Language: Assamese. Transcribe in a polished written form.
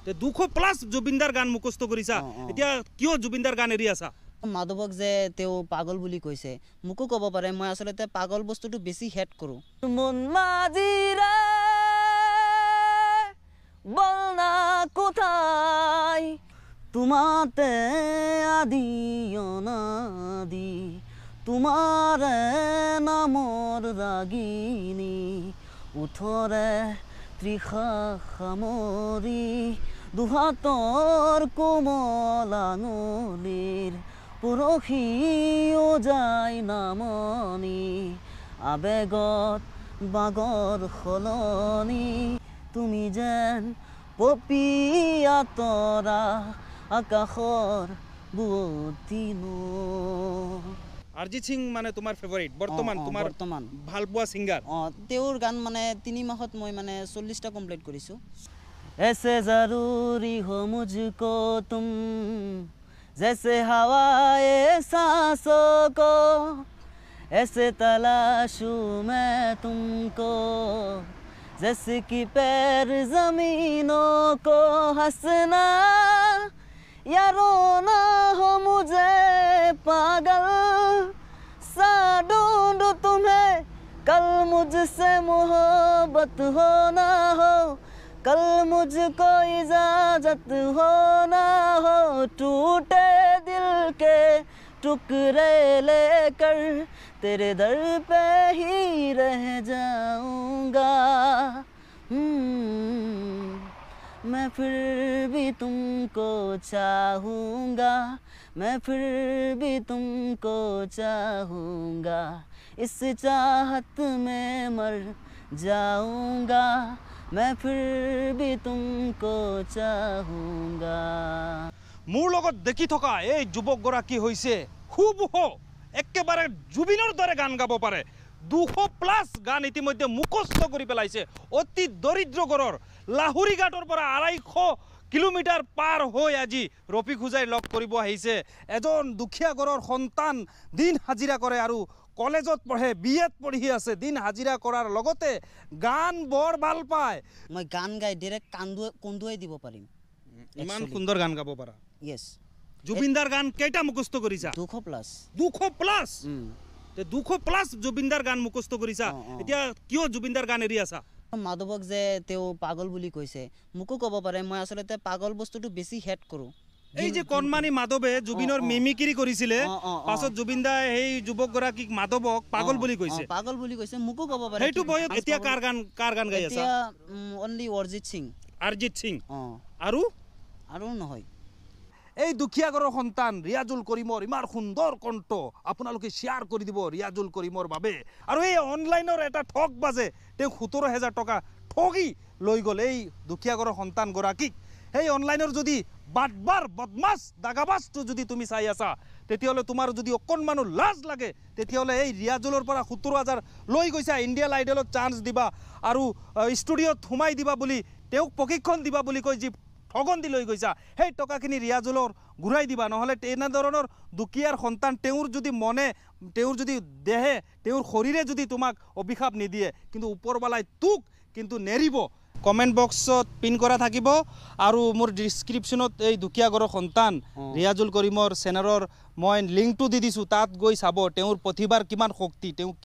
200+ জুবিনদাৰ গান মুখস্থ কৰিছা এতিয়া কিয় জুবিনদাৰ গান এৰি আছা মাধৱক যে তেওঁ পাগল বুলি কৈছে মোকো ক'ব পাৰে মই আসলতে পাগল বস্তুটো বেছি হেট কৰোঁ মন মাজিৰে বলনা কোথায় তোমাতে আদি অনাদি তোমাৰে নামৰ ৰাগিনী উঠৰে ত্ৰিশা সামৰি দুহাতৰ কোমল আঙুলিৰ পৰহিও যায় নামনি আবেগত বাগৰ সলনি তুমি যেন পপিয়া তৰা আকাশৰ বুৱতী নৈ অৰিজিত সিং মানে তোমাৰ ফেভাৰিট বৰ্তমান তোমাৰ বৰ্তমান ভাল পোৱা সিংগাৰ তেওঁৰ গান মানে 3 মাহত মই মানে 40টা কমপ্লিট কৰিছোঁ ऐसे ज़रूरी हो मुझको तुम जैसे हवाए सांसों को ऐसे तलाशूं मैं तुमको जैसे कि पैर ज़मीनों को हंसना या रोना हो मुझे पागल सा ढूंढूं तुम्हें कल मुझसे मोहब्बत हो ना हो कल मुझको इजाजत हो ना हो टूटे दिल के टुकड़े लेकर तेरे दर पे ही रह जाऊंगा मैं फिर भी तुमको चाहूँगा मैं फिर भी तुमको चाहूँगा इस चाहत में मर जाऊँगा मैं फिर भी तुमको चाहूँगा মোৰ লগত দেখি থকা এই যুৱকগৰাকী হৈছে খুব একেবাৰে জুবিনৰ দৰে গান গাব পাৰে 200+ গান ইতিমধ্যে মুখস্থ কৰি পেলাইছে অতি দৰিদ্ৰ ঘৰৰ লাহুৰি ঘাটৰ পৰা 250 কিলোমিটাৰ পাৰ হৈ আজি ৰফিক হুজাই লগ কৰিব আহিছে এজন দুখীয়া ঘৰৰ সন্তান দিন হাজিৰা কৰে আৰু কলেজত পঢ়ে বিএত পঢ়ি আছে দিন হাজিৰা কৰাৰ লগতে গান বৰ ভাল পায় মই গান গাই ডাইৰেক্ট কন্দুৱাই দিব পাৰিম ইমান সুন্দৰ গান গাব পাৰা ইয়েছ জুবিনদাৰ গান কেইটা মুখস্থ কৰিছা 200+ 200+ জুবিনদাৰ গান মুখস্থ কৰিছা এতিয়া কিয় জুবিনদাৰ গান এৰি আছা মাধৱক যে তেওঁ পাগল বুলি কৈছে মোকো ক'ব পাৰে মই আসলতে পাগল বস্তুটো বেছি হেট কৰোঁ এই যে কণমানি মাধৱে জুবিনৰ মিমিক্ৰি কৰিছিলে পাছত জুবিনদাই এই যুৱকগৰাকীক মাধৱক পাগল বুলি কৈছে মোকো ক'ব পাৰে সেইটো বয়স এতিয়া কাৰ গান গাই আছা এতিয়া অনলি অৰিজিত সিং আৰু নহয় এই দুখীয়া ঘৰৰ সন্তান ৰিয়াজুল কৰিমৰ ইমান সুন্দৰ কণ্ঠ আপোনালোকে শ্বেয়াৰ কৰি দিব ৰিয়াজুল কৰিমৰ বাবে আৰু এই অনলাইনৰ এটা ঠগ বাজে তেওঁ 17,000 টকা ঠগি লৈ গ'ল এই দুখীয়া ঘৰৰ সন্তানগৰাকীক এই অনলাইনৰ যদি বাটবাৰ বদমাছ দাগাবাজটো যদি তুমি চাই আছা তেতিয়াহ'লে তোমাৰ যদি অকণমানো লাজ লাগে তেতিয়াহ'লে এই ৰিয়াজুলৰ পৰা 17,000 লৈ গৈছা ইণ্ডিয়ান আইডলত চান্স দিবা আৰু ষ্টুডিঅ'ত সোমাই দিবা বুলি তেওঁক প্ৰশিক্ষণ দিবা বুলি কৈ যি ঠগন দি লৈ গৈছা সেই টকাখিনি ৰিয়াজুলৰ ঘূৰাই দিবা নহ'লে এনেধৰণৰ দুখীয়াৰ সন্তান তেওঁৰ যদি মনে তেওঁৰ যদি দেহে তেওঁৰ শৰীৰে যদি তোমাক অভিশাপ নিদিয়ে কিন্তু ওপৰৱালাই তোক কিন্তু নেৰিব কমেণ্ট বক্সত পিন কৰা থাকিব আৰু মোৰ ডিছক্ৰিপশ্যনত এই দুখীয়া ঘৰৰ সন্তান ৰিয়াজুল কৰিমৰ চেনেলৰ মই লিংকটো দি দিছোঁ তাত গৈ চাব তেওঁৰ প্ৰতিভাৰ কিমান শক্তি তেওঁ